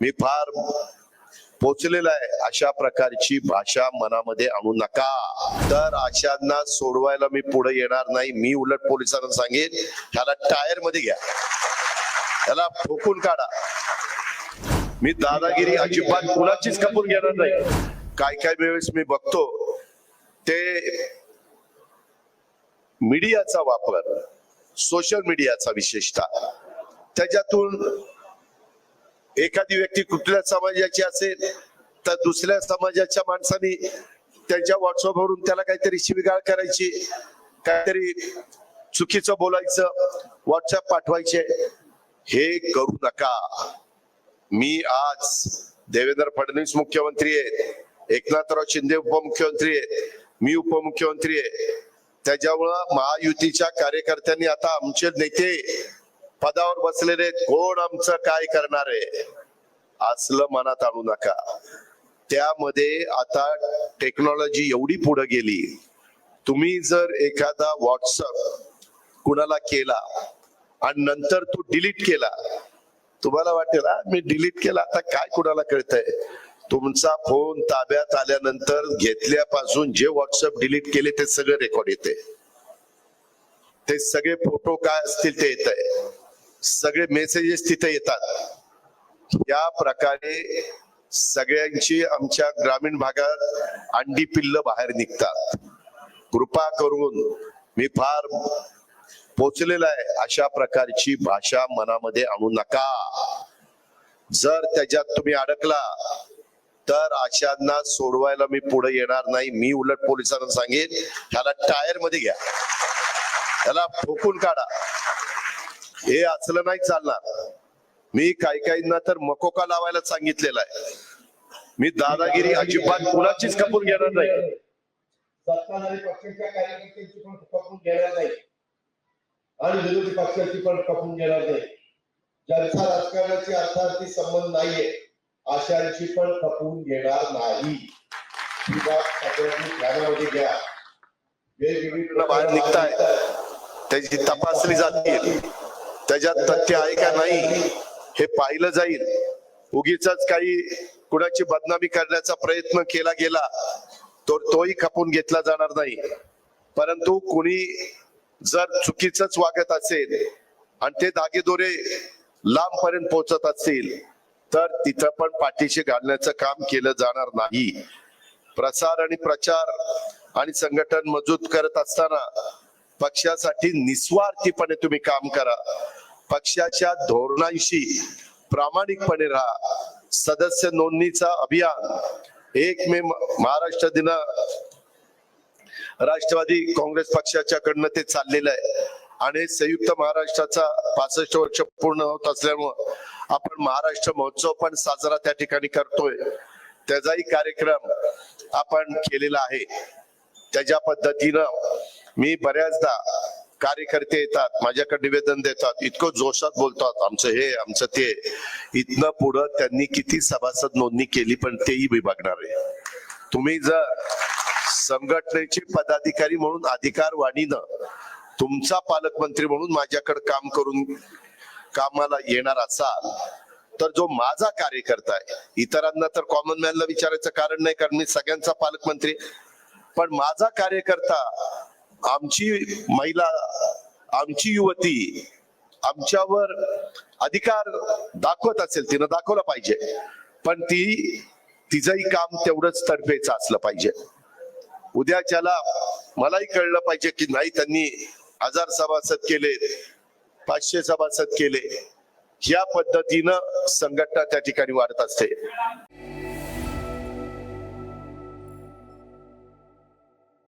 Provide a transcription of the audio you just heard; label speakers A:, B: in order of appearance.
A: मी फार पोचलेला आहे, अशा प्रकारची भाषा मनामध्ये आणू नका. तर अशांना सोडवायला मी पुढे येणार नाही. मी उलट पोलिसांना सांगेन, ह्याला टायर मध्ये घ्या, त्याला ठोकून काढा. मी दादागिरी अजिबात कुणाचीच कपून घेणार नाही. काय काय वेळेस मी बघतो ते मीडियाचा वापर, सोशल मीडियाचा विशेषतः, त्याच्यातून एखादी व्यक्ती कुठल्या समाजाची असेल तर दुसऱ्या समाजाच्या माणसाने त्यांच्या व्हॉट्सअपवरून त्याला काहीतरी शिवीगाळ करायची, काहीतरी चुकीचं बोलायचं, व्हॉट्सअप पाठवायचे. हे करू नका. मी आज देवेंद्र फडणवीस मुख्यमंत्री आहेत, एकनाथराव शिंदे उपमुख्यमंत्री आहेत, मी उपमुख्यमंत्री आहे. त्याच्यामुळं महायुतीच्या कार्यकर्त्यांनी आता आमचे नेते पदावर बसलेले आहेत, कोण आमचं काय करणार आहे असलं मनात आणू नका. त्यामध्ये आता टेक्नॉलॉजी एवढी पुढे गेली, तुम्ही जर एखादा व्हॉट्सअप कुणाला केला आणि नंतर तो डिलीट केला, तुम्हाला वाटेल मी डिलीट केला, आता काय कुणाला कळतंय. तुमचा फोन ताब्यात आल्यानंतर घेतल्यापासून जे व्हॉट्सअप डिलीट केले ते सगळे रेकॉर्ड येते, ते सगळे फोटो काय असतील ते येत आहे, सगळे मेसेजेस तिथे येतात. या प्रकारे सगळ्यांची आमच्या ग्रामीण भागात अंडी पिल्ल बाहेर निघतात. कृपा करून मी फार पोचलेला आहे, अशा प्रकारची भाषा मनामध्ये आणू नका. जर त्याच्यात तुम्ही अडकला तर अशांना सोडवायला मी पुढे येणार नाही. मी उलट पोलिसांना सांगेन, ह्याला टायर मध्ये घ्या, त्याला ठोकून काढा. हे असलं नाही चालणार. मी काहींना तर मकोका लावायला सांगितलेला आहे. मी दादागिरी अजिबात कुणाचीच कपून घेणार नाही.
B: सत्ताधारी पक्षाच्या कार्यकर्त्यांची पण कपून घेणार नाही आणि विरोधी पक्षाची पण कपून घेणार नाही. ज्यांचा राजकारणाची अर्थार्थी संबंध नाहीये अशांची पण कपून घेणार नाही. ही बाब सगळ्यांनी ध्यानामध्ये घ्या. वेगवेगळी
A: बाहेर निघताय, त्याची तपासणी जातील, त्याच्यात तथ्य आहे का नाही हे पाहिलं जाईल. उगीच काही कुणाची बदनामी करण्याचा प्रयत्न केला गेला तोही खपून घेतला जाणार नाही. परंतु कुणी जर चुकीचंच वागत असेल आणि ते धागेदोरे लांब पर्यंत पोहोचत असतील तर तिथं पण पाठीशी घालण्याचं काम केलं जाणार नाही. प्रसार आणि प्रचार आणि संघटन मजबूत करत असताना पक्षासाठी निस्वार्थीपणे तुम्ही काम करा. पक्षाच्या धोरणांशी प्रामाणिकपणे राहा. सदस्य नोंदणीचा अभियान 1 मे महाराष्ट्र दिन राष्ट्रवादी काँग्रेस पक्षाच्याकडनं ते चाललेलं आहे आणि संयुक्त महाराष्ट्राचा 65 वर्ष पूर्ण होत असल्यामुळं आपण महाराष्ट्र महोत्सव पण साजरा त्या ठिकाणी करतोय. त्याचाही कार्यक्रम आपण केलेला आहे. त्याच्या पद्धतीनं मी बऱ्याचदा कार्यकर्ते येतात, माझ्याकडे निवेदन देतात, इतकं जोशात बोलतात, आमचं हे आमचं ते. इथनं पुढं त्यांनी किती सभासद नोंदणी केली पण तेही विभागणार आहे. तुम्ही जर संघटनेचे पदाधिकारी म्हणून अधिकारवाणीनं तुमचा पालकमंत्री म्हणून माझ्याकडे काम करून कामाला येणार असाल तर जो माझा कार्यकर्ता आहे, इतरांना तर कॉमन मॅनला विचारायचं कारण नाही, कारण मी सगळ्यांचा पालकमंत्री, पण माझा कार्यकर्ता, आमची महिला, आमची युवती आमच्यावर अधिकार दाखवत असेल, तिनं दाखवला पाहिजे, पण तिचंही काम तेवढंच तडफेचं असलं पाहिजे. उद्याच्याला मलाही कळलं पाहिजे की नाही, त्यांनी 1000 सभासद केले, 500 सभासद केले. या पद्धतीनं संघटना त्या ठिकाणी वाढत असते.